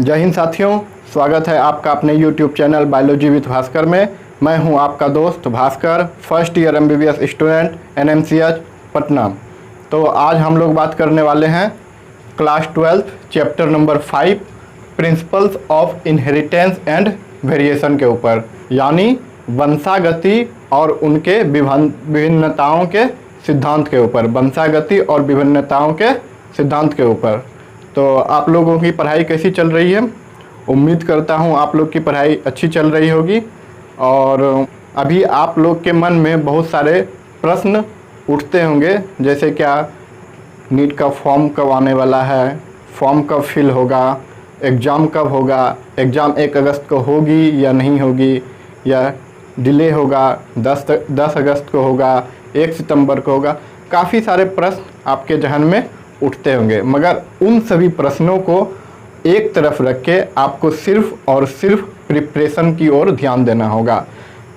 जय हिंद साथियों, स्वागत है आपका अपने YouTube channel biology with Bhaskar में। मैं हूं आपका दोस्त Bhaskar, first year MBBS student NMCH Patna. तो आज हम लोग बात करने वाले हैं class 12 chapter number 5 principles of inheritance and variation के ऊपर, यानी वंशागति और उनके विभिन्नताओं के सिद्धांत के ऊपर, वंशागति और विभिन्नताओं के सिद्धांत के ऊपर। तो आप लोगों की पढ़ाई कैसी चल रही है? उम्मीद करता हूँ आप लोग की पढ़ाई अच्छी चल रही होगी। और अभी आप लोग के मन में बहुत सारे प्रश्न उठते होंगे, जैसे क्या नीट का फॉर्म कब आने वाला है, फॉर्म कब फिल होगा, एग्ज़ाम कब होगा, एग्ज़ाम 1 अगस्त को होगी या नहीं होगी, या डिले होगा, 10 अगस्त को होगा, 1 सितंबर को होगा। काफ़ी सारे प्रश्न आपके जहन में उठते होंगे, मगर उन सभी प्रश्नों को एक तरफ रख के आपको सिर्फ और सिर्फ प्रिपरेशन की ओर ध्यान देना होगा।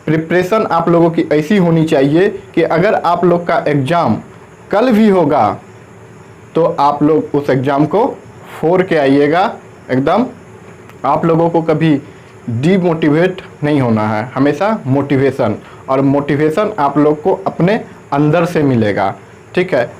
प्रिपरेशन आप लोगों की ऐसी होनी चाहिए कि अगर आप लोग का एग्ज़ाम कल भी होगा तो आप लोग उस एग्ज़ाम को फोड़ के आइएगा एकदम। आप लोगों को कभी डीमोटिवेट नहीं होना है, हमेशा मोटिवेशन, और मोटिवेशन आप लोग को अपने अंदर से मिलेगा। ठीक है,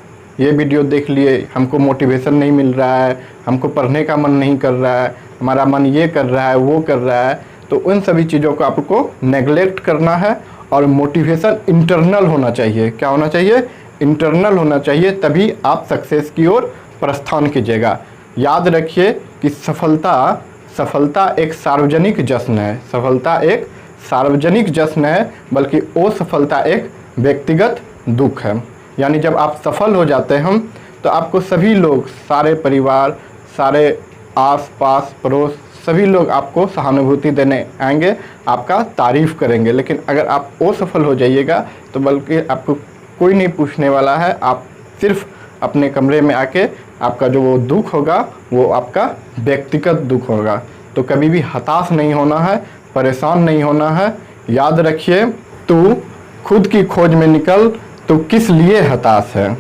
ये वीडियो देख लिए, हमको मोटिवेशन नहीं मिल रहा है, हमको पढ़ने का मन नहीं कर रहा है, हमारा मन ये कर रहा है, वो कर रहा है, तो उन सभी चीज़ों को आपको नेगलेक्ट करना है। और मोटिवेशन इंटरनल होना चाहिए। क्या होना चाहिए? इंटरनल होना चाहिए, तभी आप सक्सेस की ओर प्रस्थान कीजिएगा। याद रखिए कि सफलता एक सार्वजनिक जश्न है। सफलता एक सार्वजनिक जश्न है, बल्कि असफलता एक व्यक्तिगत दुख है। यानी जब आप सफल हो जाते हैं तो आपको सभी लोग, सारे परिवार, सारे आस पास पड़ोस, सभी लोग आपको सहानुभूति देने आएंगे, आपका तारीफ़ करेंगे। लेकिन अगर आप असफल हो जाइएगा तो बल्कि आपको कोई नहीं पूछने वाला है। आप सिर्फ अपने कमरे में आके आपका जो वो दुख होगा वो आपका व्यक्तिगत दुख होगा। तो कभी भी हताश नहीं होना है, परेशान नहीं होना है। याद रखिए, तू खुद की खोज में निकल, तो किस लिए हताश है?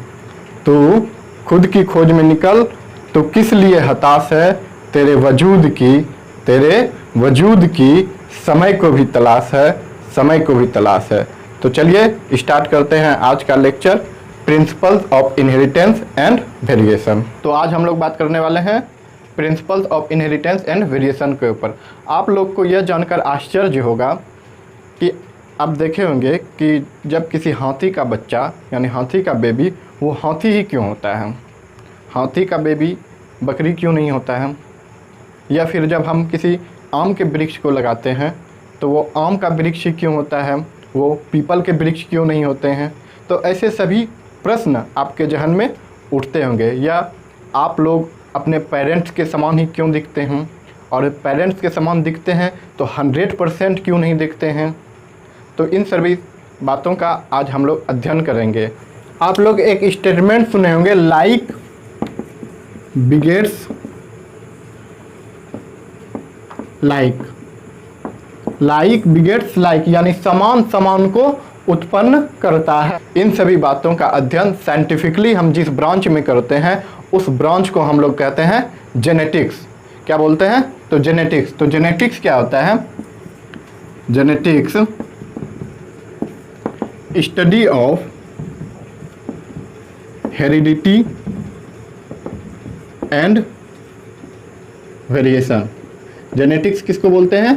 तू खुद की खोज में निकल, तो किस लिए हताश है? तेरे वजूद की समय को भी तलाश है, समय को भी तलाश है। तो चलिए स्टार्ट करते हैं आज का lecture, principles of inheritance and variation. तो आज हम लोग बात करने वाले हैं principles of inheritance and variation के ऊपर। आप लोग को यह जानकर आश्चर्य होगा कि आप देखे होंगे कि जब किसी हाथी का बच्चा, यानी हाथी का बेबी, वो हाथी ही क्यों होता है? हाथी का बेबी बकरी क्यों नहीं होता है? या फिर जब हम किसी आम के वृक्ष को लगाते हैं तो वो आम का वृक्ष ही क्यों होता है, वो पीपल के वृक्ष क्यों नहीं होते हैं? तो ऐसे सभी प्रश्न आपके जहन में उठते होंगे। या आप लोग अपने पेरेंट्स के समान ही क्यों दिखते हैं, और पेरेंट्स के समान दिखते हैं तो 100% क्यों नहीं दिखते हैं? तो इन सभी बातों का आज हम लोग अध्ययन करेंगे। आप लोग एक स्टेटमेंट सुने होंगे, like begets like, like begets like, यानी समान को उत्पन्न करता है। इन सभी बातों का अध्ययन साइंटिफिकली हम जिस ब्रांच में करते हैं उस ब्रांच को हम लोग कहते हैं जेनेटिक्स। क्या बोलते हैं? तो जेनेटिक्स। तो जेनेटिक्स क्या होता है? Genetics study of heredity and variation. Genetics किसको बोलते हैं?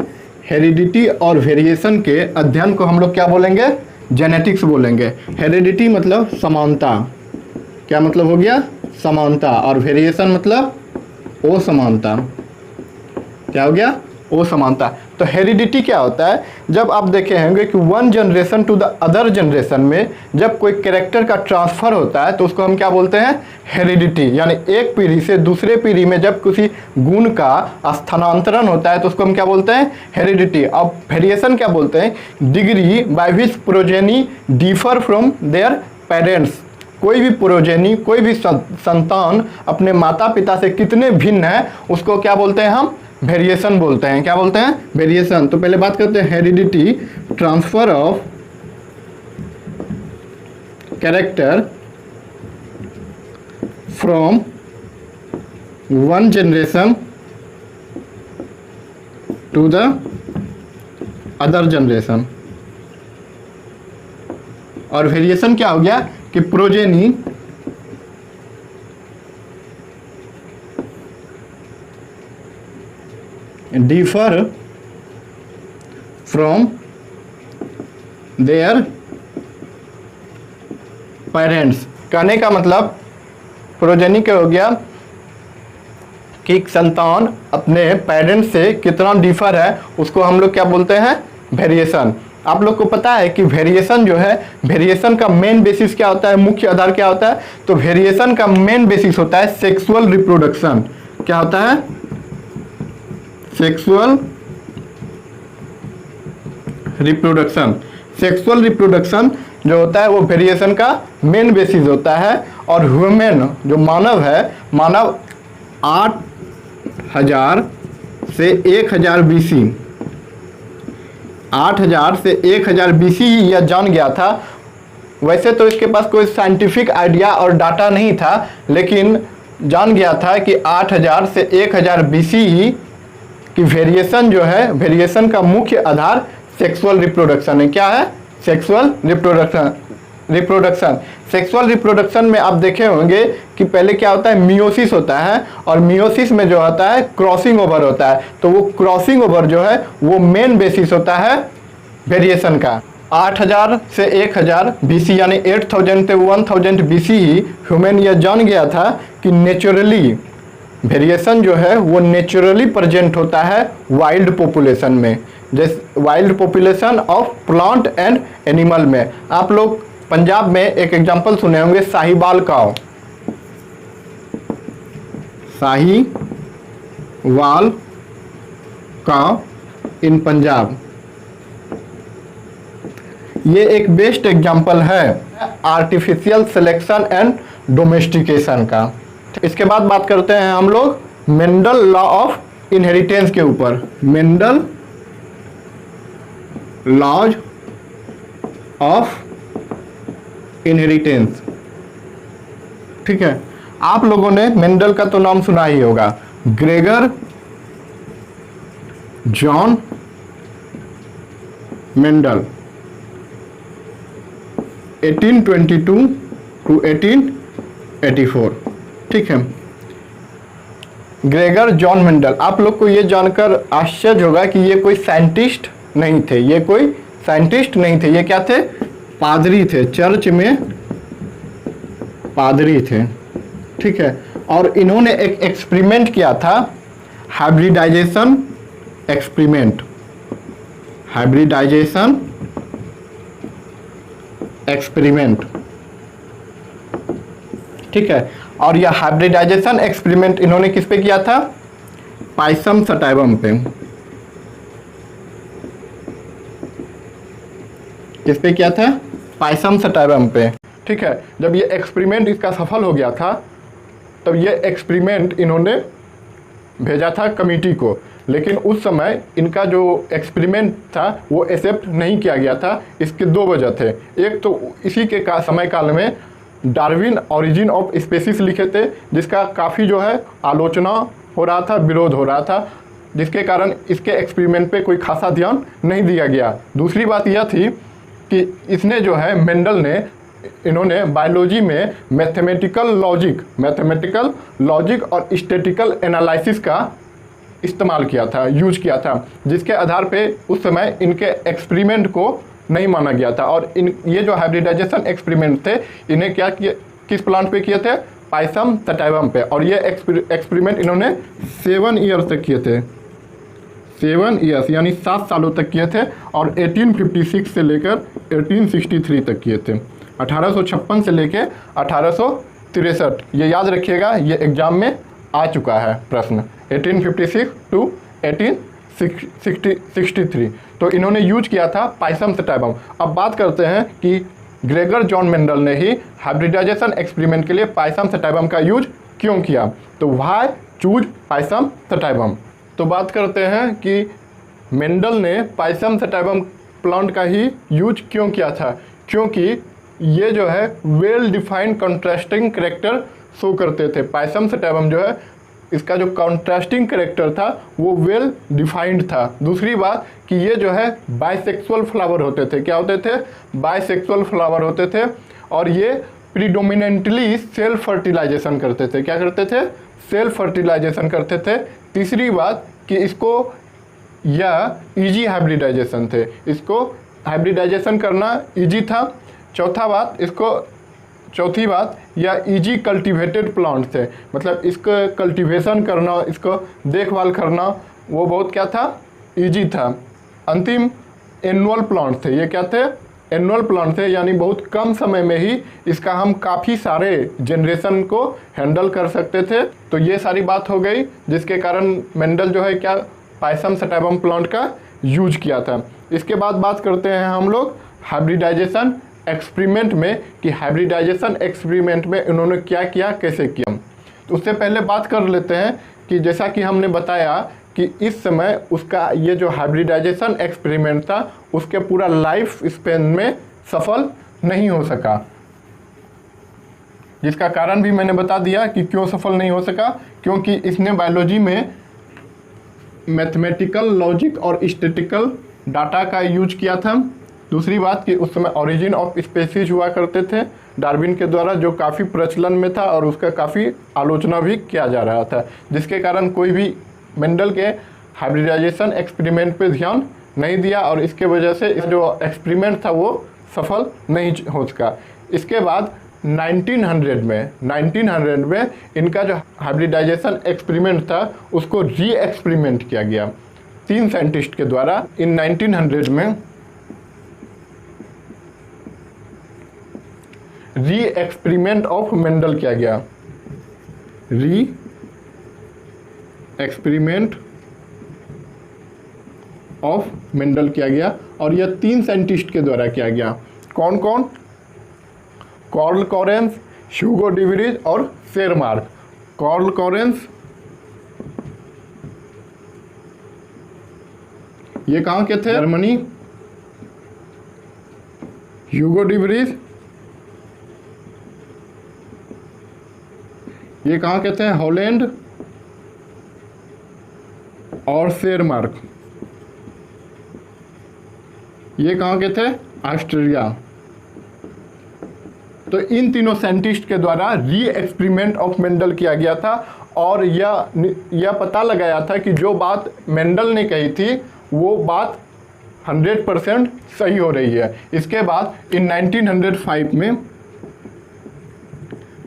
हेरिडिटी और वेरिएशन के अध्ययन को हम लोग क्या बोलेंगे? जेनेटिक्स बोलेंगे। हेरिडिटी मतलब समानता। क्या मतलब हो गया? समानता। और वेरिएशन मतलब असमानता। क्या हो गया? असमानता। तो हेरिडिटी क्या होता है? जब आप देखे होंगे कि one generation to the other generation में जब कोई कैरेक्टर का ट्रांसफ़र होता है तो उसको हम क्या बोलते हैं? हेरिडिटी। यानी एक पीढ़ी से दूसरे पीढ़ी में जब किसी गुण का स्थानांतरण होता है तो उसको हम क्या बोलते हैं? हेरिडिटी। अब वेरिएशन क्या बोलते हैं? Degree by which progeny differ from their parents. कोई भी प्रोजेनी, कोई भी संतान अपने माता पिता से कितने भिन्न है उसको क्या बोलते हैं? हम वेरिएशन बोलते हैं। क्या बोलते हैं? वेरिएशन। तो पहले बात करते हैं heredity, transfer of character from one generation to the other generation. और वेरिएशन क्या हो गया कि progeny differ from their parents. कहने का मतलब प्रोजेनी क्या हो गया कि संतान अपने पेरेंट्स से कितना डिफर है, उसको हम लोग क्या बोलते हैं, वेरिएशन। आप लोग को पता है कि वेरिएशन जो है, वेरिएशन का मेन बेसिस क्या होता है, मुख्य आधार क्या होता है, तो वेरिएशन का मेन बेसिस होता है सेक्सुअल रिप्रोडक्शन। क्या होता है, सेक्सुअल रिप्रोडक्शन। सेक्सुअल रिप्रोडक्शन जो होता है वो वेरिएशन का मेन बेसिस होता है। और ह्यूमन जो मानव है, मानव 8000 से 1000 BC, 8000 से 1000 BC ही यह जान गया था। वैसे तो इसके पास कोई साइंटिफिक आइडिया और डाटा नहीं था, लेकिन जान गया था कि 8000 से 1000 BC ही कि वेरिएशन जो है, वेरिएशन का मुख्य आधार सेक्सुअल रिप्रोडक्शन है। क्या है, सेक्सुअल रिप्रोडक्शन। सेक्सुअल रिप्रोडक्शन में आप देखे होंगे कि पहले क्या होता है, मियोसिस होता है, और मियोसिस में जो होता है क्रॉसिंग ओवर होता है। तो वो क्रॉसिंग ओवर जो है वो मेन बेसिस होता है वेरिएशन का। 8000 से 1000 BC यानी 8000 से 1000 BC ही ह्यूमन यह जान गया था कि नेचुरली वेरिएशन जो है वो नेचुरली प्रेजेंट होता है वाइल्ड पॉपुलेशन में, जैसे wild population of plant and animal में। आप लोग पंजाब में एक एग्जांपल सुने होंगे, साहिवाल काव, साहिवाल काव इन पंजाब। ये एक बेस्ट एग्जांपल है आर्टिफिशियल सिलेक्शन एंड डोमेस्टिकेशन का। इसके बाद बात करते हैं हम लोग मेंडल लॉ ऑफ इनहेरिटेंस के ऊपर। Mendel laws of inheritance. ठीक है, आप लोगों ने मेंडल का तो नाम सुना ही होगा। Gregor John Mendel 1822 to 1884। ठीक है, ग्रेगर जॉन मेंडल। आप लोग को ये जानकर आश्चर्य होगा कि ये कोई साइंटिस्ट नहीं थे, ये कोई साइंटिस्ट नहीं थे, ये क्या थे, पादरी थे, चर्च में पादरी थे। ठीक है, और इन्होंने एक एक्सपेरिमेंट किया था, हाइब्रिडाइजेशन एक्सपेरिमेंट, हाइब्रिडाइजेशन एक्सपेरिमेंट। ठीक है, और यह हाइब्रिडाइजेशन एक्सपेरिमेंट इन्होंने किस पे किया था, पाइसम सटाइवम पे। किस पे किया था, पाइसम सटाइवम पे। ठीक है, जब ये एक्सपेरिमेंट इसका सफल हो गया था, तब ये एक्सपेरिमेंट इन्होंने भेजा था कमिटी को, लेकिन उस समय इनका जो एक्सपेरिमेंट था वो एक्सेप्ट नहीं किया गया था। इसके दो वजह थे। एक तो इसी के समय काल में डार्विन ओरिजिन ऑफ स्पीसीज लिखे थे, जिसका काफ़ी जो है आलोचना हो रहा था, विरोध हो रहा था, जिसके कारण इसके एक्सपेरिमेंट पे कोई खासा ध्यान नहीं दिया गया। दूसरी बात यह थी कि इसने जो है मेंडल ने, इन्होंने बायोलॉजी में मैथमेटिकल लॉजिक और स्टैटिकल एनालिसिस का इस्तेमाल किया था, यूज किया था, जिसके आधार पे उस समय इनके एक्सपेरिमेंट को नहीं माना गया था। और ये जो हाइब्रिडाइजेशन एक्सपेरिमेंट थे, इन्हें क्या किए, किस प्लांट पे किए थे, पाइसम सटाइवम पे। और ये एक्सपेरिमेंट इन्होंने 7 ईयर्स तक किए थे, 7 ईयर्स यानी 7 सालों तक किए थे। और 1856 से लेकर 1863 तक किए थे, 1856 से लेकर 1863। ये याद रखिएगा, ये एग्जाम में आ चुका है प्रश्न, 1856 टू 1863। तो इन्होंने यूज किया था पाइसम सटाइवम। अब बात करते हैं कि ग्रेगर जॉन मेंडल ने ही हाइब्रिडाइजेशन एक्सपेरिमेंट के लिए पाइसम सटाइवम का यूज क्यों किया, तो व्हाई चूज पाइसम सटाइवम। तो बात करते हैं कि मेंडल ने पाइसम सटाइवम प्लांट का ही यूज क्यों किया था, क्योंकि ये जो है well defined contrasting character show करते थे। पाइसम सटाइवम जो है इसका जो कॉन्ट्रास्टिंग करेक्टर था वो वेल डिफाइंड था। दूसरी बात कि ये जो है बाइसेक्सुअल फ्लावर होते थे। क्या होते थे? बाइसेक्सुअल फ्लावर होते थे और ये प्रीडोमिनेंटली सेल्फ फर्टिलाइजेशन करते थे। क्या करते थे? सेल्फ फर्टिलाइजेशन करते थे। तीसरी बात कि इसको या इजी हाइब्रिडाइजेशन थे, इसको हाइब्रिडाइजेशन करना इजी था। चौथी बात या इजी कल्टीवेटेड प्लांट थे, मतलब इसको कल्टीवेशन करना, इसको देखभाल करना वो बहुत क्या था? इजी था। अंतिम एनुअल प्लांट थे। ये क्या थे? एनुअल प्लांट थे, यानी बहुत कम समय में ही इसका हम काफ़ी सारे जनरेशन को हैंडल कर सकते थे। तो ये सारी बात हो गई जिसके कारण मेंडल जो है क्या पायसम सटाइवम प्लांट का यूज किया था। इसके बाद बात करते हैं हम लोग हाइब्रिडाइजेशन एक्सपेरिमेंट में कि हाइब्रिडाइजेशन एक्सपेरिमेंट में इन्होंने क्या किया, कैसे किया। तो उससे पहले बात कर लेते हैं कि जैसा कि हमने बताया कि इस समय उसका ये जो हाइब्रिडाइजेशन एक्सपेरिमेंट था उसके पूरा लाइफ स्पेन में सफल नहीं हो सका, जिसका कारण भी मैंने बता दिया कि क्यों सफल नहीं हो सका। क्योंकि इसने बायोलॉजी में मैथमेटिकल लॉजिक और स्टैटिस्टिकल डाटा का यूज किया था। दूसरी बात कि उस समय ओरिजिन ऑफ स्पीसीज हुआ करते थे डार्विन के द्वारा, जो काफ़ी प्रचलन में था और उसका काफ़ी आलोचना भी किया जा रहा था, जिसके कारण कोई भी मेंडल के हाइब्रिडाइजेशन एक्सपेरिमेंट पे ध्यान नहीं दिया और इसके वजह से इस जो एक्सपेरिमेंट था वो सफल नहीं हो सका। इसके बाद 1900 में इनका जो हाइब्रिडाइजेशन एक्सपेरिमेंट था उसको री एक्सपेरिमेंट किया गया 3 साइंटिस्ट के द्वारा। इन 1900 में री एक्सपेरिमेंट ऑफ मेंडल किया गया, री एक्सपेरिमेंट ऑफ मेंडल किया गया और यह 3 साइंटिस्ट के द्वारा किया गया। कौन कौन? कार्ल कॉरेंस, ह्यूगो डिवरीज और शेरमार्क। कार्ल कॉरेंस ये कहाँ के थे? जर्मनी। ह्यूगो डिवरीज ये कहाँ के थे? हॉलैंड। और शेरमार्क ये कहाँ के थे? ऑस्ट्रेलिया। तो इन तीनों साइंटिस्ट के द्वारा री एक्सपेरिमेंट ऑफ मेंडल किया गया था और यह पता लगाया था कि जो बात मेंडल ने कही थी वो बात 100% सही हो रही है। इसके बाद इन 1905 में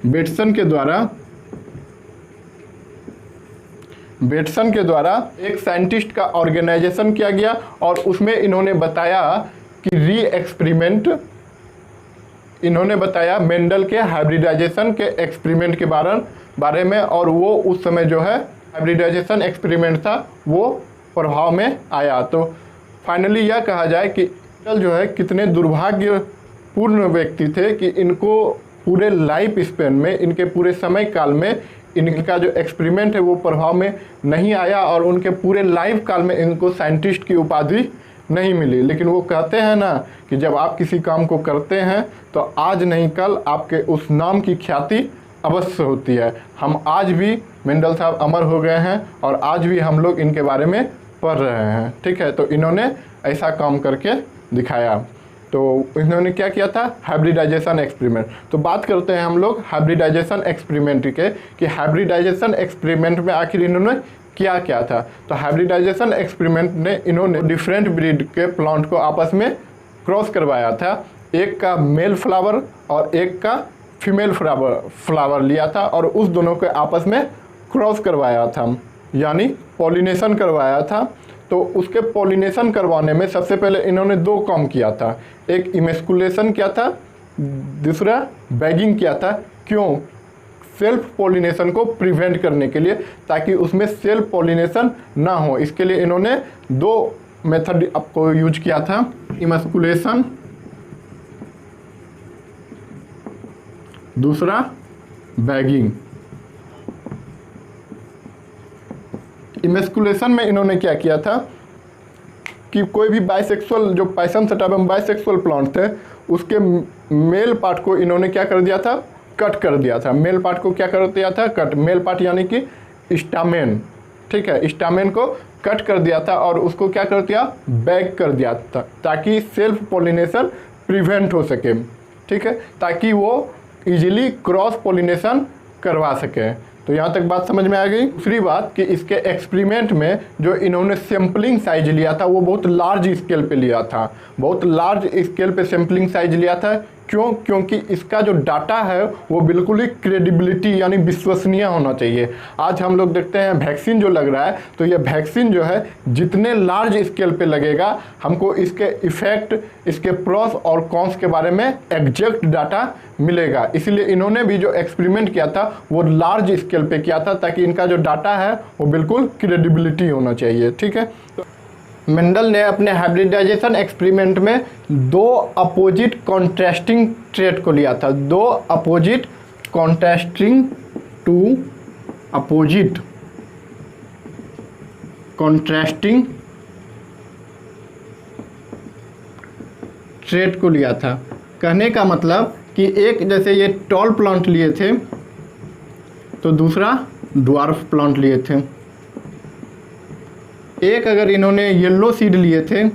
बेटसन के द्वारा एक साइंटिस्ट का ऑर्गेनाइजेशन किया गया और उसमें इन्होंने बताया कि री एक्सपेरिमेंट, इन्होंने बताया मेंडल के हाइब्रिडाइजेशन के एक्सपेरिमेंट के बारे में, और वो उस समय जो है हाइब्रिडाइजेशन एक्सपेरिमेंट था वो प्रभाव में आया। तो फाइनली यह कहा जाए कि मेंडल जो है कितने दुर्भाग्यपूर्ण व्यक्ति थे कि इनको पूरे लाइफ स्पेन में, इनके पूरे समय काल में इनका जो एक्सपेरिमेंट है वो प्रभाव में नहीं आया और उनके पूरे लाइफ काल में इनको साइंटिस्ट की उपाधि नहीं मिली। लेकिन वो कहते हैं ना कि जब आप किसी काम को करते हैं तो आज नहीं कल आपके उस नाम की ख्याति अवश्य होती है। हम आज भी मेंडल साहब अमर हो गए हैं और आज भी हम लोग इनके बारे में पढ़ रहे हैं। ठीक है, तो इन्होंने ऐसा काम करके दिखाया। तो इन्होंने क्या किया था? Hybridization experiment. तो बात करते हैं हम लोग हाइब्रिडाइजेशन एक्सपेरिमेंट के कि हाइब्रिडाइजेशन एक्सपेरिमेंट में आखिर इन्होंने क्या क्या था। तो हाइब्रिडाइजेशन एक्सपेरिमेंट ने इन्होंने डिफरेंट ब्रीड के प्लांट को आपस में क्रॉस करवाया था। एक का मेल फ्लावर और एक का फीमेल फ्लावर लिया था और उस दोनों के आपस में क्रॉस करवाया था, यानी पॉलिनेशन करवाया था। तो उसके पॉलिनेशन करवाने में सबसे पहले इन्होंने 2 काम किया था, एक इमेस्कुलेशन किया था, दूसरा बैगिंग किया था। क्यों? सेल्फ पॉलिनेशन को प्रिवेंट करने के लिए, ताकि उसमें सेल्फ पॉलिनेशन ना हो। इसके लिए इन्होंने 2 मेथड आपको यूज किया था, इमेस्कुलेशन, दूसरा बैगिंग। इमेस्कुलेशन में इन्होंने क्या किया था कि कोई भी बाइसेक्सुअल, जो पायसम सटाइवम बाइसेक्सुअल प्लांट थे, उसके मेल पार्ट को इन्होंने क्या कर दिया था? कट कर दिया था। मेल पार्ट को क्या कर दिया था? कट। मेल पार्ट यानी कि स्टामेन, ठीक है, स्टामेन को कट कर दिया था और उसको क्या कर दिया, बैक कर दिया था, ताकि सेल्फ पोलिनेशन प्रिवेंट हो सके, ठीक है, ताकि वो इजीली क्रॉस पोलिनेशन करवा सके। तो यहाँ तक बात समझ में आ गई। दूसरी बात कि इसके एक्सपेरिमेंट में जो इन्होंने सैम्पलिंग साइज लिया था वो बहुत लार्ज स्केल पे लिया था, बहुत लार्ज स्केल पे सैम्पलिंग साइज लिया था। क्यों? क्योंकि इसका जो डाटा है वो बिल्कुल ही क्रेडिबिलिटी यानी विश्वसनीय होना चाहिए। आज हम लोग देखते हैं वैक्सीन जो लग रहा है, तो ये वैक्सीन जो है जितने लार्ज स्केल पे लगेगा हमको इसके इफ़ेक्ट, इसके प्रोस और कॉन्स के बारे में एग्जैक्ट डाटा मिलेगा। इसीलिए इन्होंने भी जो एक्सपेरिमेंट किया था वो लार्ज स्केल पे किया था, ताकि इनका जो डाटा है वो बिल्कुल क्रेडिबिलिटी होना चाहिए, ठीक है। मेंडल ने अपने हाइब्रिडाइजेशन एक्सपेरिमेंट में दो अपोजिट कॉन्ट्रास्टिंग ट्रेट को लिया था, दो opposite contrasting two opposite contrasting trait को लिया था। कहने का मतलब कि एक जैसे ये टॉल प्लांट लिए थे तो दूसरा ड्वार्फ प्लांट लिए थे। एक अगर इन्होंने येलो सीड लिए थे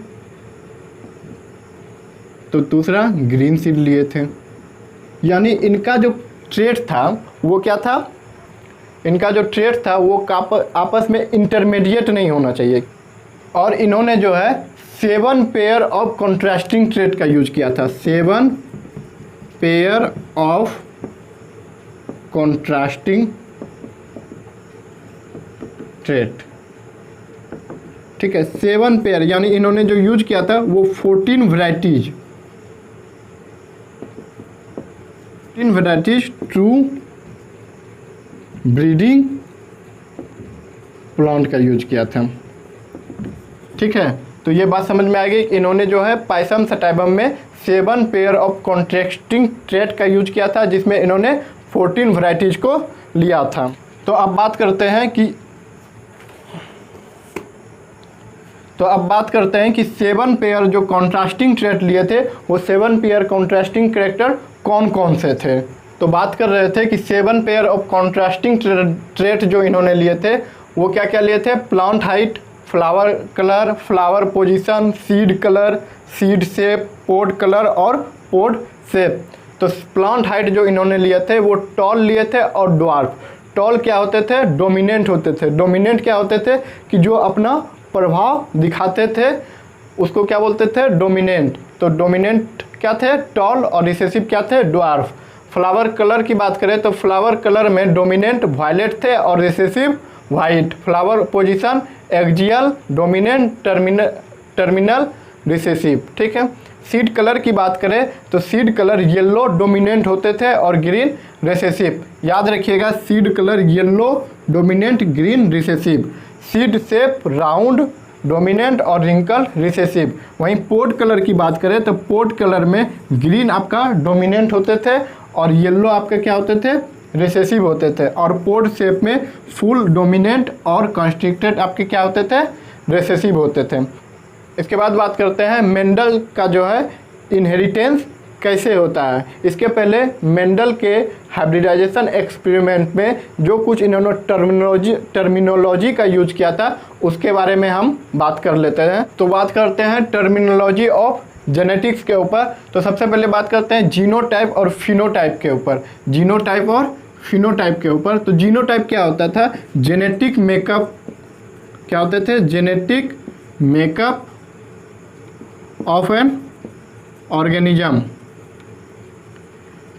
तो दूसरा ग्रीन सीड लिए थे। यानी इनका जो ट्रेट था वो क्या था, इनका जो ट्रेट था वो आपस में इंटरमीडिएट नहीं होना चाहिए। और इन्होंने जो है 7 पेयर ऑफ कॉन्ट्रास्टिंग ट्रेट का यूज किया था, 7 पेयर ऑफ कॉन्ट्रास्टिंग ट्रेट, ठीक है, 7 पेयर। यानी इन्होंने जो यूज किया था वो 14 वैरायटीज ट्रू ब्रीडिंग प्लांट का यूज किया था, ठीक है। तो ये बात समझ में आ गई। इन्होंने जो है पाइसम सटाइबम में 7 पेयर ऑफ कॉन्ट्रास्टिंग ट्रेट का यूज किया था, जिसमें इन्होंने 14 वैरायटीज को लिया था। तो अब बात करते हैं कि 7 पेयर जो कॉन्ट्रास्टिंग ट्रेट लिए थे वो 7 पेयर कॉन्ट्रास्टिंग कैरेक्टर कौन कौन से थे। तो बात कर रहे थे कि 7 पेयर ऑफ कॉन्ट्रास्टिंग ट्रेट जो इन्होंने लिए थे वो क्या क्या लिए थे, plant height, flower colour, flower position, seed colour, seed shape, pod colour और पोड शेप। तो प्लांट हाइट जो इन्होंने लिए थे वो टॉल लिए थे और ड्वार्फ। टॉल क्या होते थे, डोमिनेंट होते थे। डोमिनेंट क्या होते थे कि जो अपना प्रभाव दिखाते थे उसको क्या बोलते थे, डोमिनेंट। तो डोमिनेंट क्या थे, टॉल, और रिसेसिव क्या थे, ड्वार्फ। फ्लावर कलर की बात करें तो फ्लावर कलर में डोमिनेंट वायलेट थे और recessive white. Flower position axial, dominant, terminal, recessive, ठीक है। सीड कलर की बात करें तो सीड कलर येलो डोमिनेंट होते थे और ग्रीन रिसेसिव। याद रखिएगा, seed colour yellow dominant, green recessive. Seed shape round dominant और रिंकल रिसेसिव। वहीं पोड कलर की बात करें तो पोड कलर में ग्रीन आपका डोमिनेंट होते थे और येलो आपके क्या होते थे, रिसेसिव होते थे। और पोड शेप में फुल डोमिनेंट और कॉन्स्ट्रिक्टेड आपके क्या होते थे, रिसेसिव होते थे। इसके बाद बात करते हैं मेंडल का जो है इनहेरिटेंस कैसे होता है। इसके पहले मेंडल के हाइब्रिडाइजेशन एक्सपेरिमेंट में जो कुछ इन्होंने टर्मिनोलॉजी का यूज किया था उसके बारे में हम बात कर लेते हैं। तो बात करते हैं टर्मिनोलॉजी ऑफ जेनेटिक्स के ऊपर। तो सबसे पहले बात करते हैं जीनोटाइप और फिनोटाइप के ऊपर। जीनोटाइप और फिनोटाइप के ऊपर। तो जीनोटाइप क्या होता था, जेनेटिक मेकअप, क्या होते थे, genetic makeup of an organism.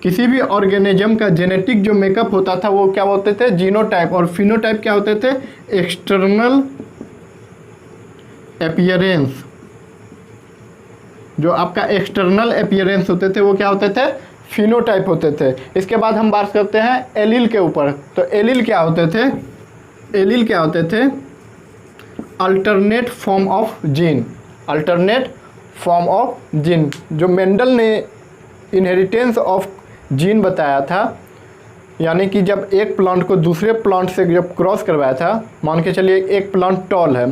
किसी भी ऑर्गेनिज्म का जेनेटिक जो मेकअप होता था वो क्या बोलते थे, जीनोटाइप। और फिनोटाइप क्या होते थे, एक्सटर्नल अपीयरेंस। जो आपका एक्सटर्नल अपीयरेंस होते थे वो क्या होते थे, फिनोटाइप होते थे। इसके बाद हम बात करते हैं एलील के ऊपर। तो एलील क्या होते थे, एलील क्या होते थे, alternate form of gene. Alternate form of gene, जो मेंडल ने इनहेरिटेंस ऑफ जीन बताया था, यानी कि जब एक प्लांट को दूसरे प्लांट से जब क्रॉस करवाया था, मान के चलिए एक प्लांट टॉल है,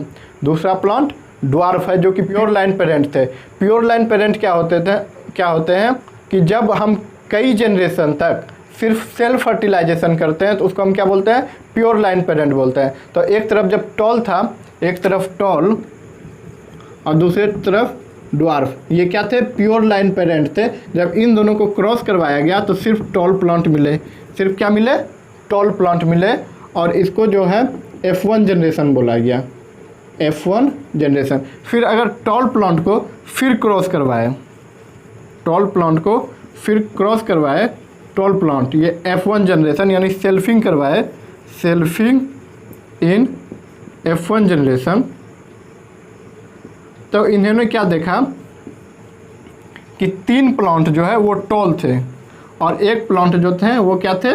दूसरा प्लांट ड्वार्फ है, जो कि प्योर लाइन पेरेंट थे। प्योर लाइन पेरेंट क्या होते हैं कि जब हम कई जनरेशन तक सिर्फ सेल्फ फर्टिलाइजेशन करते हैं तो उसको हम क्या बोलते हैं, प्योर लाइन पेरेंट बोलते हैं। तो एक तरफ जब टॉल था, एक तरफ टॉल और दूसरी तरफ ड्वार्फ, ये क्या थे, प्योर लाइन पेरेंट थे। जब इन दोनों को क्रॉस करवाया गया तो सिर्फ टॉल प्लांट मिले, सिर्फ क्या मिले, टॉल प्लांट मिले। और इसको जो है F1 जनरेशन बोला गया, F1 जनरेशन। फिर अगर टॉल प्लांट को फिर क्रॉस करवाए, टॉल प्लांट को फिर क्रॉस करवाए, टॉल प्लांट, ये F1 जनरेशन यानी सेल्फिंग करवाए, सेल्फिंग इन F1 जनरेशन। तो इन्होंने क्या देखा कि 3 प्लांट जो है वो टॉल थे और एक प्लांट जो थे वो क्या थे,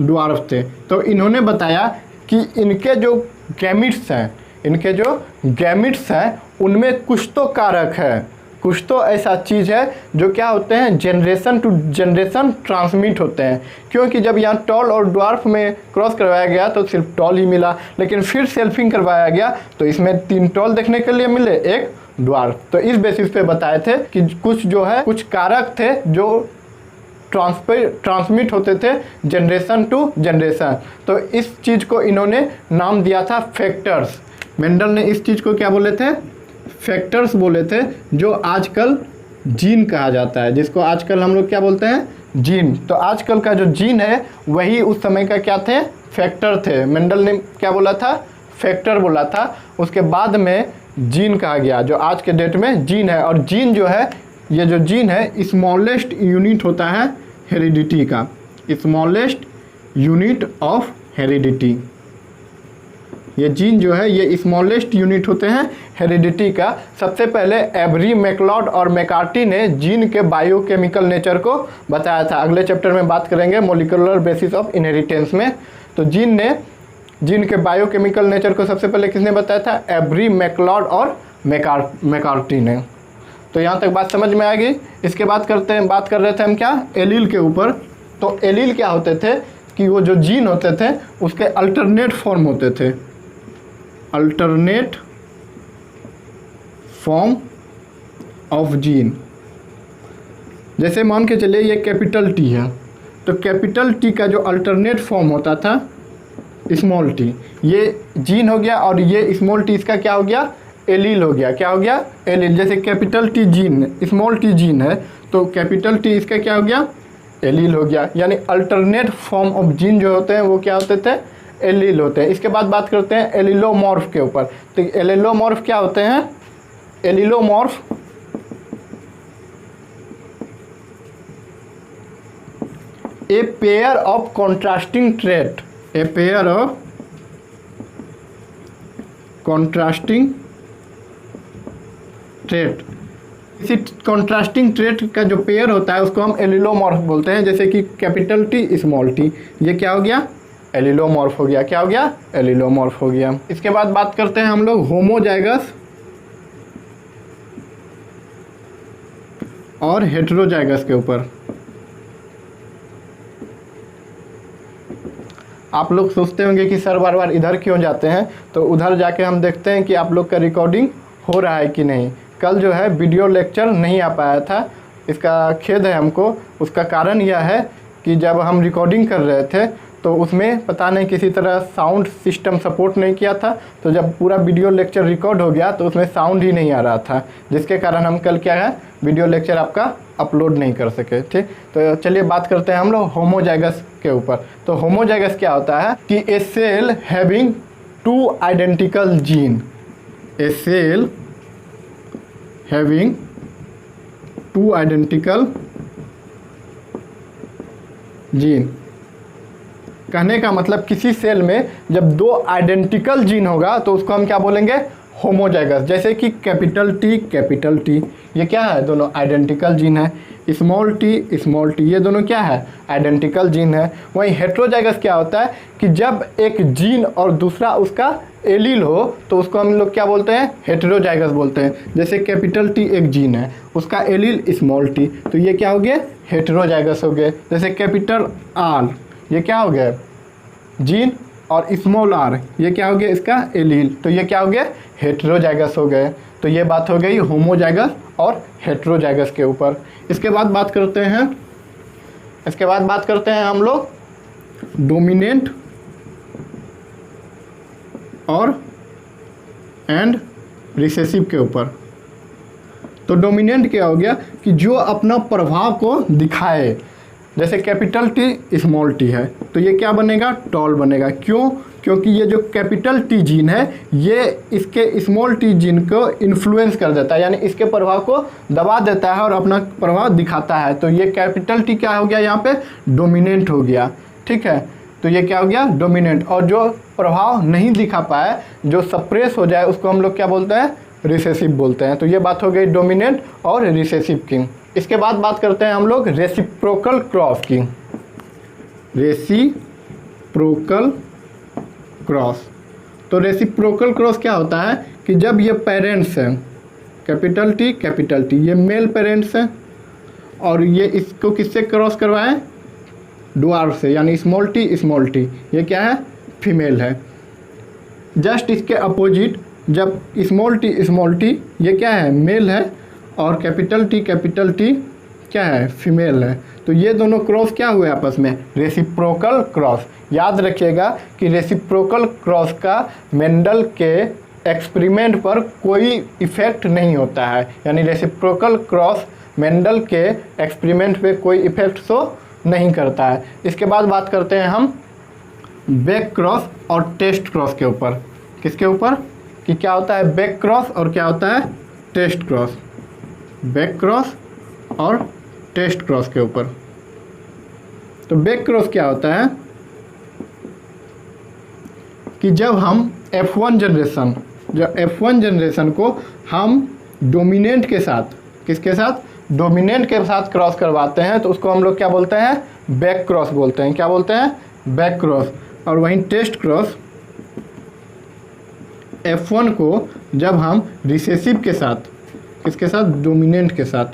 ड्वार्फ थे। तो इन्होंने बताया कि इनके जो गैमिट्स हैं, इनके जो गैमिट्स हैं उनमें कुछ तो कारक है, कुछ तो ऐसा चीज़ है जो क्या होते हैं, जनरेशन टू जनरेशन ट्रांसमिट होते हैं। क्योंकि जब यहाँ टॉल और ड्वार्फ में क्रॉस करवाया गया तो सिर्फ टॉल ही मिला, लेकिन फिर सेल्फिंग करवाया गया तो इसमें 3 टॉल देखने के लिए मिले, एक ड्वार्फ। तो इस बेसिस पे बताए थे कि कुछ जो है, कुछ कारक थे जो ट्रांसमिट होते थे जनरेशन टू जनरेशन। तो इस चीज़ को इन्होंने नाम दिया था फैक्टर्स। मेंडल ने इस चीज़ को क्या बोले थे, फैक्टर्स बोले थे, जो आजकल जीन कहा जाता है, जिसको आजकल हम लोग क्या बोलते हैं, जीन। तो आजकल का जो जीन है वही उस समय का क्या थे, फैक्टर थे। मेंडल ने क्या बोला था, फैक्टर बोला था। उसके बाद में जीन कहा गया, जो आज के डेट में जीन है। और जीन जो है, ये जो जीन है स्मॉलेस्ट यूनिट होता है हेरिडिटी का, स्मॉलेस्ट यूनिट ऑफ हेरिडिटी। ये जीन जो है ये स्मॉलेस्ट यूनिट होते हैं हेरिडिटी का। सबसे पहले एवरी मैकलॉड और मैकार्टी ने जीन के बायोकेमिकल नेचर को बताया था। अगले चैप्टर में बात करेंगे मॉलिक्यूलर बेसिस ऑफ इनहेरिटेंस में। तो जीन के बायोकेमिकल नेचर को सबसे पहले किसने बताया था, एवरी मैकलॉड और मैकार्टी ने। तो यहाँ तक बात समझ में आ गई। इसके बाद बात कर रहे थे हम क्या, एलील के ऊपर। तो एलील क्या होते थे कि वो जो जीन होते थे उसके अल्टरनेट फॉर्म होते थे, अल्टरनेट फॉर्म ऑफ जीन। जैसे मान के चलिए ये कैपिटल टी है, तो कैपिटल टी का जो अल्टरनेट फॉर्म होता था स्मॉल टी, ये जीन हो गया। और ये स्मॉल टी इसका क्या हो गया, एलील हो गया। क्या हो गया, एलील। जैसे capital T gene, small T gene है, तो कैपिटल टी इसका क्या हो गया, एलील हो गया। यानी अल्टरनेट फॉर्म ऑफ जीन जो होते हैं वो क्या होते थे, एलील होते हैं। इसके बाद बात करते हैं एलिलोमॉर्फ के ऊपर। तो एलिलोमॉर्फ क्या होते हैं, allelomorph a pair of contrasting trait, a pair of contrasting trait. इसी कॉन्ट्रास्टिंग ट्रेट का जो पेयर होता है उसको हम एलिलोमॉर्फ बोलते हैं। जैसे कि कैपिटल टी स्मॉल टी, ये क्या हो गया, एलिलोमॉर्फ हो गया। क्या हो गया, एलिलोमॉर्फ हो गया। इसके बाद बात करते हैं हम लोग होमोजाइगस और हेटेरोजाइगस के ऊपर। आप लोग सोचते होंगे कि सर बार बार इधर क्यों जाते हैं, तो उधर जाके हम देखते हैं कि आप लोग का रिकॉर्डिंग हो रहा है कि नहीं। कल जो है वीडियो लेक्चर नहीं आ पाया था, इसका खेद है हमको। उसका कारण यह है कि जब हम रिकॉर्डिंग कर रहे थे तो उसमें पता नहीं किसी तरह साउंड सिस्टम सपोर्ट नहीं किया था। तो जब पूरा वीडियो लेक्चर रिकॉर्ड हो गया तो उसमें साउंड ही नहीं आ रहा था, जिसके कारण हम कल क्या है, वीडियो लेक्चर आपका अपलोड नहीं कर सके। ठीक, तो चलिए बात करते हैं हम लोग होमोजाइगस के ऊपर। तो होमोजाइगस क्या होता है कि ए सेल हैविंग 2 आइडेंटिकल जीन, ए सेल हैविंग 2 आइडेंटिकल जीन। कहने का मतलब किसी सेल में जब 2 आइडेंटिकल जीन होगा तो उसको हम क्या बोलेंगे, होमोजाइगस। जैसे कि कैपिटल टी, ये क्या है, दोनों आइडेंटिकल जीन है। स्मॉल टी, ये दोनों क्या है, आइडेंटिकल जीन है। वहीं हेटेरोजाइगस क्या होता है कि जब एक जीन और दूसरा उसका एलील हो तो उसको हम लोग क्या बोलते हैं, हेटेरोजाइगस बोलते हैं। जैसे कैपिटल टी एक जीन है, उसका एलील स्मॉल टी, तो ये क्या हो गया, हेटेरोजाइगस हो गए। जैसे कैपिटल आर, ये क्या हो गया, जीन, और स्मॉल आर, ये क्या हो गया, इसका एलील, तो ये क्या हो गया, हेटेरोजाइगस हो गए। तो ये बात हो गई होमोजाइगस और हेटेरोजाइगस के ऊपर। इसके बाद बात करते हैं इसके बाद बात करते हैं हम लोग डोमिनेंट और एंड रिसेसिव के ऊपर। तो डोमिनेंट क्या हो गया कि जो अपना प्रभाव को दिखाए, जैसे कैपिटल टी स्मॉल टी है तो ये क्या बनेगा, टॉल बनेगा। क्यों? क्योंकि ये जो कैपिटल टी जीन है ये इसके स्मॉल टी जीन को इन्फ्लुएंस कर देता है, यानी इसके प्रभाव को दबा देता है और अपना प्रभाव दिखाता है। तो ये कैपिटल टी क्या हो गया, यहाँ पे डोमिनेंट हो गया। ठीक है, तो ये क्या हो गया, डोमिनेंट। और जो प्रभाव नहीं दिखा पाए, जो सप्रेस हो जाए, उसको हम लोग क्या बोलते हैं, रिसेसिव बोलते हैं। तो ये बात हो गई डोमिनेंट और रिसेसिव की। इसके बाद बात करते हैं हम लोग रेसिप्रोकल क्रॉस की। Reciprocal cross. तो रेसिप्रोकल क्रॉस क्या होता है कि जब ये पेरेंट्स हैं, कैपिटल टी ये मेल पेरेंट्स हैं और ये इसको किससे क्रॉस करवाएं, ड्वार्फ से, यानी स्मॉल टी ये क्या है, फीमेल है। जस्ट इसके अपोजिट जब स्मॉल टी ये क्या है, मेल है और कैपिटल टी क्या है, फीमेल है। तो ये दोनों क्रॉस क्या हुए आपस में, रेसिप्रोकल क्रॉस। याद रखिएगा कि रेसिप्रोकल क्रॉस का मेंडल के एक्सपेरिमेंट पर कोई इफ़ेक्ट नहीं होता है, यानी रेसिप्रोकल क्रॉस मेंडल के एक्सपेरिमेंट पे कोई इफ़ेक्ट शो नहीं करता है। इसके बाद बात करते हैं हम बैक क्रॉस और टेस्ट क्रॉस के ऊपर। किसके ऊपर, कि क्या होता है बैक क्रॉस और क्या होता है टेस्ट क्रॉस। बैक क्रॉस और टेस्ट क्रॉस के ऊपर। तो बैक क्रॉस क्या होता है कि जब हम F1 जनरेशन को हम डोमिनेंट के साथ, किसके साथ, डोमिनेंट के साथ क्रॉस करवाते हैं तो उसको हम लोग क्या बोलते हैं, बैक क्रॉस बोलते हैं। क्या बोलते हैं, बैक क्रॉस। और वहीं टेस्ट क्रॉस, F1 को जब हम रिसेसिव के साथ, किसके साथ, डोमिनेंट के साथ,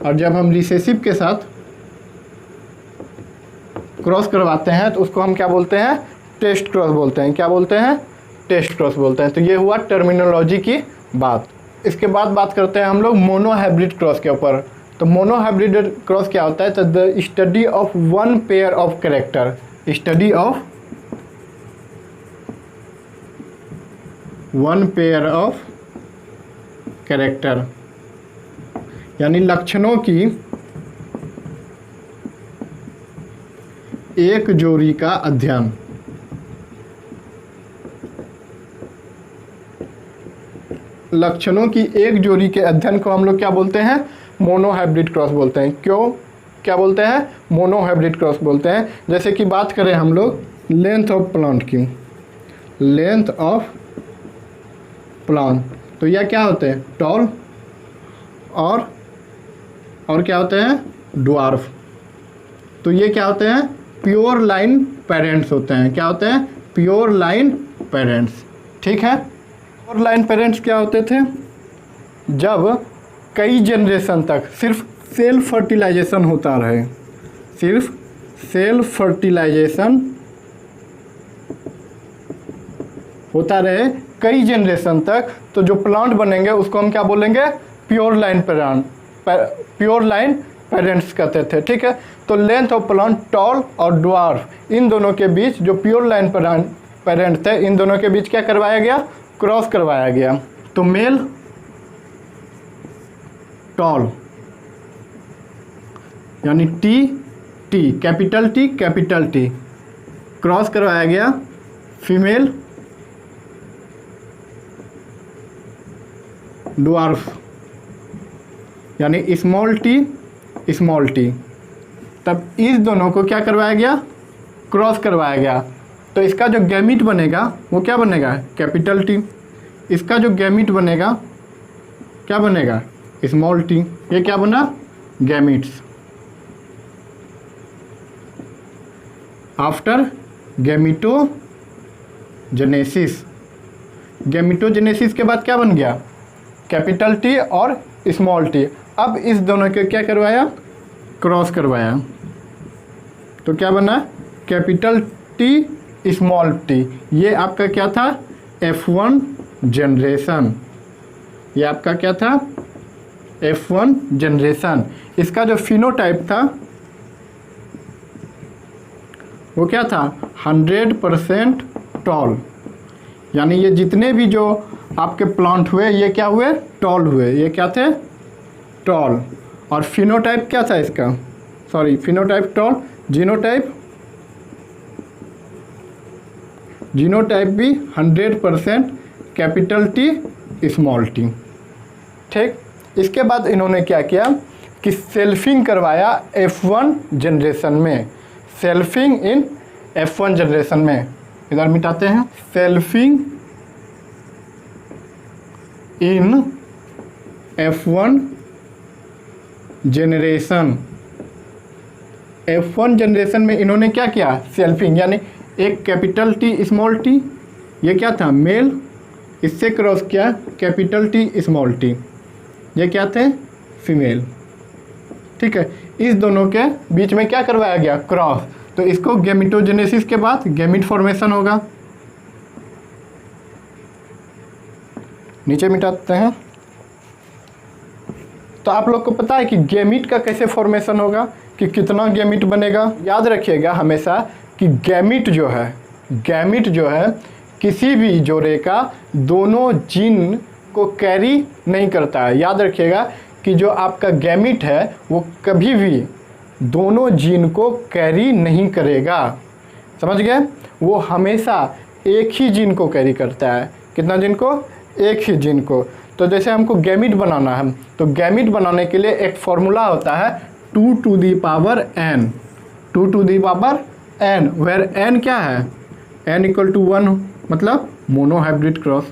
और जब हम रिसेसिव के साथ क्रॉस करवाते हैं तो उसको हम क्या बोलते हैं, टेस्ट क्रॉस बोलते हैं। क्या बोलते हैं, टेस्ट क्रॉस बोलते हैं। तो ये हुआ टर्मिनोलॉजी की बात। इसके बाद बात करते हैं हम लोग मोनोहाइब्रिड क्रॉस के ऊपर। तो मोनोहाइब्रिड क्रॉस क्या होता है, तो the study of one pair of character, study of one pair of character, यानी लक्षणों की एक जोड़ी का अध्ययन। लक्षणों की एक जोड़ी के अध्ययन को हम लोग क्या बोलते हैं, मोनोहाइब्रिड क्रॉस बोलते हैं। क्यों, क्या बोलते हैं, मोनोहाइब्रिड क्रॉस बोलते हैं। जैसे कि बात करें हम लोग लेंथ ऑफ प्लांट की, लेंथ ऑफ प्लांट, तो यह क्या होते हैं, टॉल और क्या होते हैं, ड्वार्फ। तो ये क्या होते हैं, प्योर लाइन पेरेंट्स होते हैं। क्या होते हैं, प्योर लाइन पेरेंट्स। ठीक है, प्योर लाइन पेरेंट्स क्या होते थे, जब कई जनरेशन तक सिर्फ सेल्फ फर्टिलाइजेशन होता रहे, सिर्फ सेल्फ फर्टिलाइजेशन होता रहे कई जनरेशन तक, तो जो प्लांट बनेंगे उसको हम क्या बोलेंगे, प्योर लाइन पेरेंट्स कहते थे। ठीक है, तो लेंथ ऑफ प्लांट, टॉल और ड्वार्फ, इन दोनों के बीच जो प्योर लाइन पेरेंट थे, इन दोनों के बीच क्या करवाया गया, क्रॉस करवाया गया। तो मेल टॉल यानी टी कैपिटल टी क्रॉस करवाया गया फीमेल ड्वार्फ यानी स्मॉल टी। तब इस दोनों को क्या करवाया गया, क्रॉस करवाया गया। तो इसका जो गैमीट बनेगा वो क्या बनेगा, कैपिटल टी। इसका जो गैमीट बनेगा क्या बनेगा, स्मॉल टी। ये क्या बना, गैमीट्स। आफ्टर गैमीटोजेनेसिस के बाद क्या बन गया, कैपिटल टी और स्मॉल टी। अब इस दोनों के क्या करवाया, क्रॉस करवाया। तो क्या बना, कैपिटल टी स्मॉल टी। ये आपका क्या था, F1 जनरेशन। ये आपका क्या था, F1 जनरेशन। इसका जो फिनोटाइप था वो क्या था 100% टॉल। यानी ये जितने भी जो आपके प्लांट हुए ये क्या हुए, टॉल हुए, ये क्या थे, टॉल। और फिनोटाइप क्या था इसका, सॉरी फिनोटाइप टॉल, जीनोटाइप भी 100% कैपिटल टी स्मॉल टी। ठीक, इसके बाद इन्होंने क्या किया कि सेल्फिंग करवाया F1 जनरेशन में, सेल्फिंग इन F1 जनरेशन में, इधर मिटाते हैं, सेल्फिंग इन F1 जनरेशन। F1 जनरेशन में इन्होंने क्या किया, सेल्फिंग, यानी एक कैपिटल टी स्मॉल टी, ये क्या था मेल, इससे क्रॉस किया कैपिटल टी स्मॉल टी, ये क्या थे फीमेल। ठीक है, इस दोनों के बीच में क्या करवाया गया, क्रॉस। तो इसको गैमेटोजेनेसिस के बाद गैमीट फॉर्मेशन होगा। नीचे मिटाते हैं। तो आप लोग को पता है कि गैमीट का कैसे फॉर्मेशन होगा, कि कितना गैमीट बनेगा। याद रखिएगा हमेशा कि गैमीट जो है किसी भी जोड़े का दोनों जीन को कैरी नहीं करता है। याद रखिएगा कि जो आपका गैमीट है वो कभी भी दोनों जीन को कैरी नहीं करेगा, समझ गए। वो हमेशा एक ही जीन को कैरी करता है। कितना जीन को, एक ही जीन को। तो जैसे हमको गैमीट बनाना है, तो गैमीट बनाने के लिए एक फॉर्मूला होता है 2 to the power n, 2 to the power n, where n क्या है, n = 1, मतलब मोनोहाइब्रिड क्रॉस।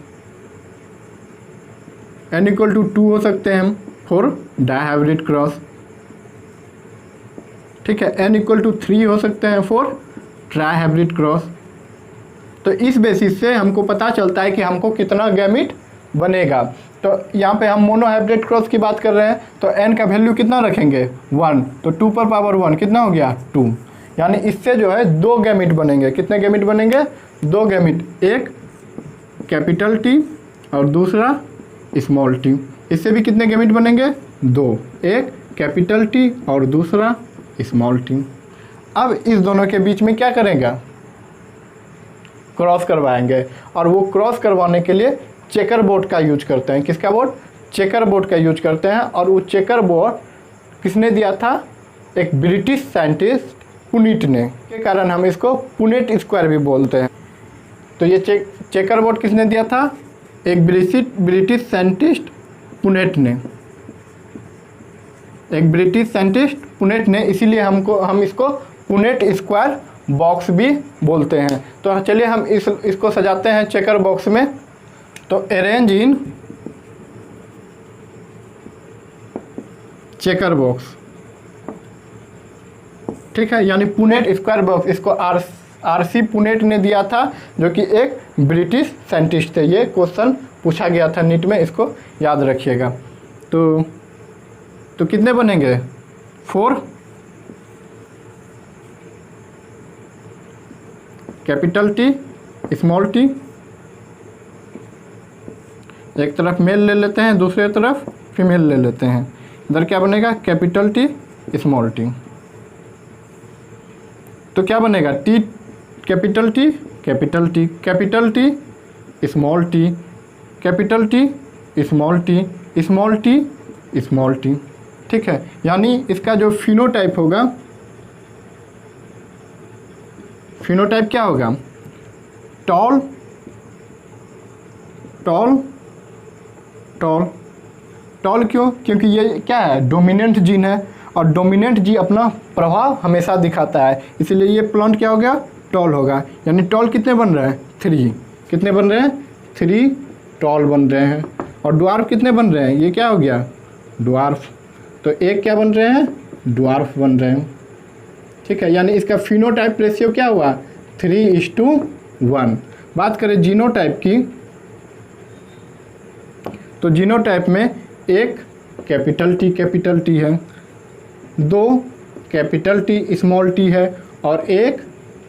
n = 2 हो सकते हैं हम फॉर डाइहाइब्रिड क्रॉस। ठीक है, n = 3 हो सकते हैं फॉर ट्राइहाइब्रिड क्रॉस। तो इस बेसिस से हमको पता चलता है कि हमको कितना गैमीट बनेगा। तो यहाँ पे हम मोनोहाइब्रिड क्रॉस की बात कर रहे हैं, तो n का वैल्यू कितना रखेंगे 1, तो 2 पर पावर 1 कितना हो गया 2। यानी इससे जो है 2 गैमीट बनेंगे। कितने गैमीट बनेंगे, 2 गैमीट, एक कैपिटल टी और दूसरा स्मॉल टी। इससे भी कितने गैमीट बनेंगे, 2, एक कैपिटल टी और दूसरा स्मॉल टी। अब इस दोनों के बीच में क्या करेंगे, क्रॉस करवाएंगे। और वो क्रॉस करवाने के लिए चेकर बोर्ड का यूज करते हैं। किसका बोर्ड, चेकर बोर्ड का यूज करते हैं। और वो चेकर बोर्ड किसने दिया था, एक ब्रिटिश साइंटिस्ट पुनेट ने, के कारण हम इसको पुनेट स्क्वायर भी बोलते हैं। तो ये चेकर बोर्ड किसने दिया था, एक ब्रिटिश साइंटिस्ट पुनेट ने, एक ब्रिटिश साइंटिस्ट पुनेट ने, इसीलिए हम इसको पुनेट स्क्वायर बॉक्स भी बोलते हैं। तो चलिए हम इसको सजाते हैं चेकर बॉक्स में। तो अरेंज इन चेकर बॉक्स, ठीक है, यानी पुनेट स्क्वायर बॉक्स। इसको आरसी पुनेट ने दिया था, जो कि एक ब्रिटिश साइंटिस्ट थे। ये क्वेश्चन पूछा गया था नीट में, इसको याद रखिएगा। तो कितने बनेंगे, 4 कैपिटल टी स्मॉल टी, एक तरफ मेल ले लेते हैं, दूसरे तरफ फीमेल ले लेते हैं। इधर क्या बनेगा, कैपिटल टी स्मॉल टी। तो क्या बनेगा, T capital T capital T capital T small T capital T small T small T small T. ठीक है, यानी इसका जो फिनोटाइप होगा, फिनोटाइप क्या होगा, टॉल टॉल टॉल टॉल। क्यों, क्योंकि ये क्या है, डोमिनेंट जीन है, और डोमिनेंट जीन अपना प्रभाव हमेशा दिखाता है, इसीलिए ये प्लांट क्या हो गया, टॉल होगा। यानी टॉल कितने बन रहे हैं, 3। कितने बन रहे हैं, 3 टॉल बन रहे हैं। और ड्वार्फ कितने बन रहे हैं, ये क्या हो गया, ड्वार्फ। तो एक क्या बन रहे हैं, ड्वार्फ बन रहे हैं। ठीक है, यानी इसका फिनोटाइप रेशियो क्या हुआ, 3:1। बात करें जीनोटाइप की, तो जीनोटाइप में एक कैपिटल टी है, 2 कैपिटल टी स्मॉल टी है, और एक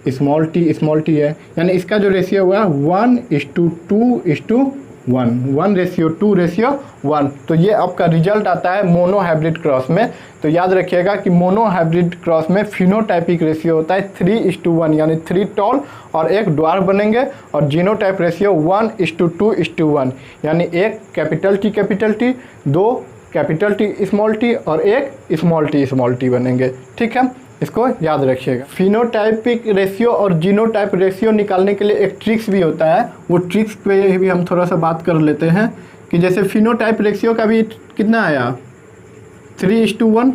स्मॉल टी है। यानी इसका जो रेशियो हुआ 1:2:1। 1:2:1। तो ये आपका रिजल्ट आता है मोनो हाइब्रिड क्रॉस में। तो याद रखिएगा कि मोनो हाइब्रिड क्रॉस में फिनोटाइपिक रेशियो होता है 3:1, यानी 3 टॉल और एक ड्वार्फ बनेंगे, और जीनोटाइप रेशियो 1:2:1, यानी एक कैपिटल T, 2 कैपिटल T और एक स्मॉल t बनेंगे। ठीक है, इसको याद रखिएगा। फिनोटाइपिक रेशियो और जीनोटाइप रेशियो निकालने के लिए एक ट्रिक्स भी होता है, वो ट्रिक्स पे भी हम थोड़ा सा बात कर लेते हैं कि जैसे फिनोटाइप रेशियो का भी कितना आया 3:1,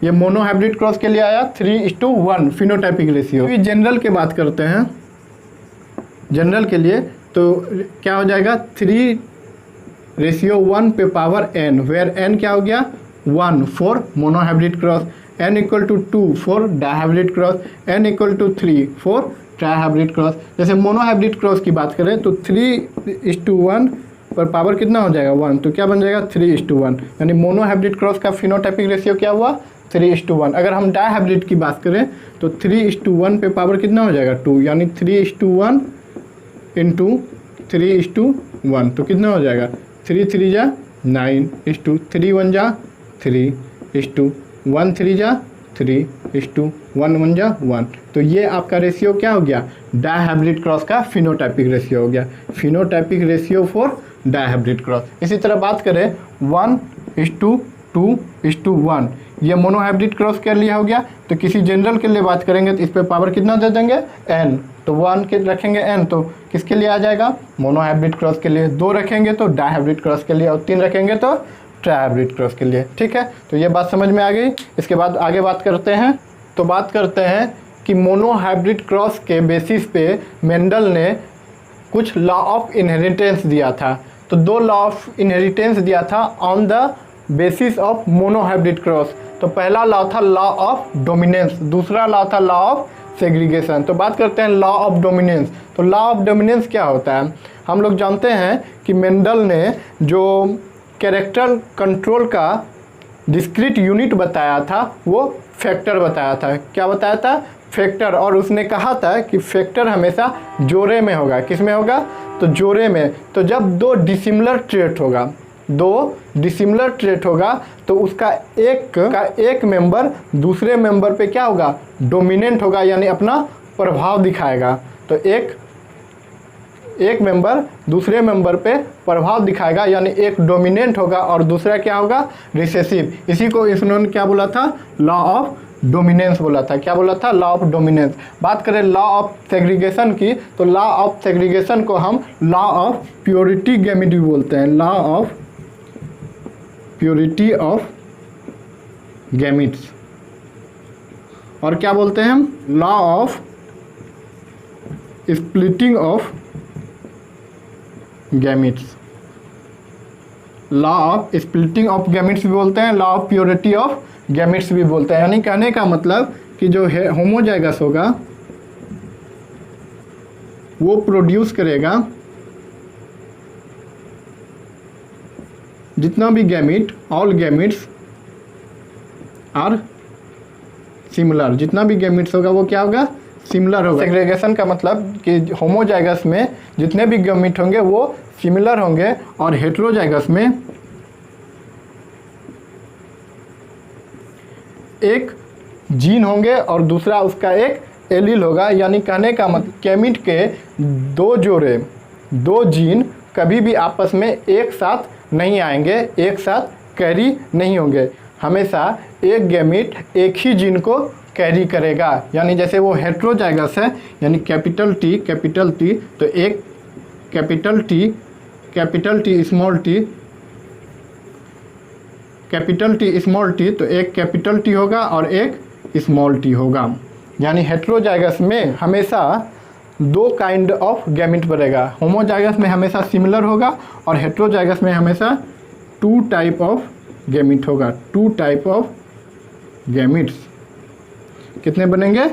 ये मोनो हाइब्रिड क्रॉस के लिए आया 3:1 फिनोटाइपिक रेशियो। अभी जनरल की बात करते हैं, जनरल के लिए तो क्या हो जाएगा 3:1 पे पावर n, वेयर n क्या हो गया 1 for monohybrid cross, n = 2 for dihybrid cross, n = 3 for trihybrid cross. जैसे मोनो हाइब्रिड क्रॉस की बात करें तो 3:1 पर पावर कितना हो जाएगा 1, तो क्या बन जाएगा 3:1, यानी मोनो हाइब्रिड क्रॉस का फिनोटाइपिक रेशियो क्या हुआ 3:1। अगर हम डाइहाइब्रिड की बात करें तो 3:1 पे पावर कितना हो जाएगा 2, यानी 3:1 × 3:1, तो कितना हो जाएगा 3 3 जा 9 3 1 जा 3 1 3 जा 3 1 1 जा 1। तो ये आपका रेशियो क्या हो गया डाइहाइब्रिड क्रॉस का फिनोटाइपिक रेशियो हो गया, phenotypic ratio for dihybrid cross. इसी तरह बात करें 1:2:1, ये मोनो हाइब्रिड क्रॉस के लिए हो गया। तो किसी जनरल के लिए बात करेंगे तो इस पे पावर कितना दे देंगे n, तो 1 के रखेंगे n, तो किसके लिए आ जाएगा मोनो हाइब्रिड क्रॉस के लिए, 2 रखेंगे तो डाइहाइब्रिड क्रॉस के लिए, और 3 रखेंगे तो ट्राइहाइब्रिड क्रॉस के लिए। ठीक है, तो ये बात समझ में आ गई। इसके बाद आगे बात करते हैं, तो बात करते हैं कि मोनो हाइब्रिड क्रॉस के बेसिस पे मेंडल ने कुछ लॉ ऑफ इनहेरिटेंस दिया था। तो 2 लॉ ऑफ इनहेरिटेंस दिया था on the basis of mono hybrid cross. तो पहला लॉ था लॉ ऑफ डोमिनेंस, दूसरा लॉ था लॉ ऑफ सेग्रीगेशन। तो बात करते हैं लॉ ऑफ डोमिनेंस। तो लॉ ऑफ डोमिनेंस क्या होता है, हम लोग जानते हैं कि मेंडल ने जो कैरेक्टर कंट्रोल का डिस्क्रीट यूनिट बताया था वो फैक्टर बताया था। क्या बताया था फैक्टर, और उसने कहा था कि फैक्टर हमेशा जोड़े में होगा। किस में होगा तो जोड़े में। तो जब 2 डिसिमिलर ट्रेट होगा तो उसका एक मेंबर दूसरे मेंबर पे क्या होगा डोमिनेंट होगा, यानी अपना प्रभाव दिखाएगा। तो एक मेंबर दूसरे मेंबर पे प्रभाव दिखाएगा, यानी एक डोमिनेंट होगा और दूसरा क्या होगा रिसेसिव। इसी को इन्होंने क्या बोला था लॉ ऑफ डोमिनेंस बोला था। क्या बोला था लॉ ऑफ डोमिनेंस। बात करें लॉ ऑफ सेग्रीगेशन की, तो लॉ ऑफ सेग्रीगेशन को हम लॉ ऑफ प्योरिटी गैमेट भी बोलते हैं, law of purity of gametes. और क्या बोलते हैं हम law of splitting of gametes, law of splitting of gametes भी बोलते हैं, law of purity of gametes भी बोलते हैं। यानी कहने का मतलब कि जो होमोजाइगस होगा वो प्रोड्यूस करेगा जितना भी gamete, all gametes are similar, जितना भी गैमेट्स होगा वो क्या होगा सिमिलर होगा। सेग्रीगेशन का मतलब कि होमोजाइगस में जितने भी गैमेट होंगे वो सिमिलर होंगे, और हेटेरोजाइगस में एक जीन होंगे और दूसरा उसका एक एलील होगा। यानी कहने का मतलब गैमेट के 2 जीन कभी भी आपस में एक साथ नहीं आएंगे, एक साथ कैरी नहीं होंगे। हमेशा एक गैमेट एक ही जीन को कैरी करेगा। यानी जैसे वो हेटेरोजाइगस है, यानी कैपिटल T, तो एक कैपिटल T स्मॉल t, तो एक कैपिटल T होगा और एक स्मॉल t होगा। यानी हेटेरोजाइगस में हमेशा 2 काइंड ऑफ गैमेट बनेगा। होमोजाइगस में हमेशा सिमिलर होगा और हेटेरोजाइगस में हमेशा 2 टाइप ऑफ गैमेट होगा। 2 टाइप ऑफ गैमेट्स कितने बनेंगे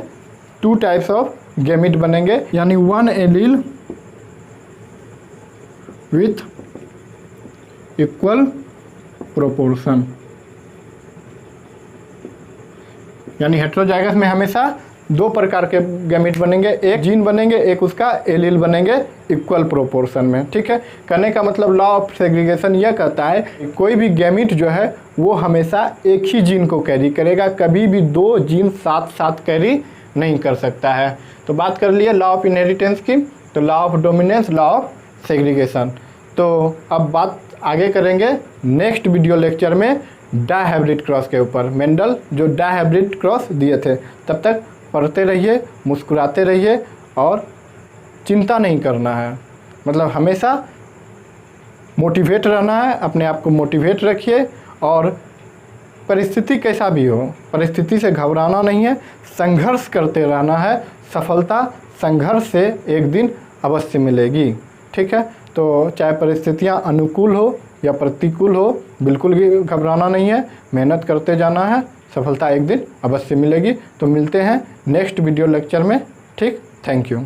2 टाइप्स ऑफ गैमेट बनेंगे। यानी 1 एलील विथ इक्वल प्रोपोर्शन। यानी हेटेरोजाइगस में हमेशा दो प्रकार के गैमीट बनेंगे, एक जीन बनेंगे, एक उसका एलील बनेंगे इक्वल प्रोपोर्शन में। ठीक है, कहने का मतलब लॉ ऑफ सेग्रीगेशन यह कहता है कोई भी गैमीट जो है वो हमेशा एक ही जीन को कैरी करेगा, कभी भी दो जीन साथ साथ कैरी नहीं कर सकता है। तो बात कर लिए लॉ ऑफ इनहेरिटेंस की, तो law of dominance, law of segregation. तो अब बात आगे करेंगे नेक्स्ट वीडियो लेक्चर में डायहाइब्रिड क्रॉस के ऊपर। मेंडल जो डायहाइब्रिड क्रॉस दिए थे। तब तक पढ़ते रहिए, मुस्कुराते रहिए और चिंता नहीं करना है, मतलब हमेशा मोटिवेट रहना है, अपने आप को मोटिवेट रखिए और परिस्थिति कैसा भी हो, परिस्थिति से घबराना नहीं है, संघर्ष करते रहना है। सफलता संघर्ष से एक दिन अवश्य मिलेगी। ठीक है, तो चाहे परिस्थितियां अनुकूल हो या प्रतिकूल हो, बिल्कुल भी घबराना नहीं है, मेहनत करते जाना है, सफलता एक दिन अवश्य मिलेगी। तो मिलते हैं नेक्स्ट वीडियो लेक्चर में। ठीक, थैंक यू।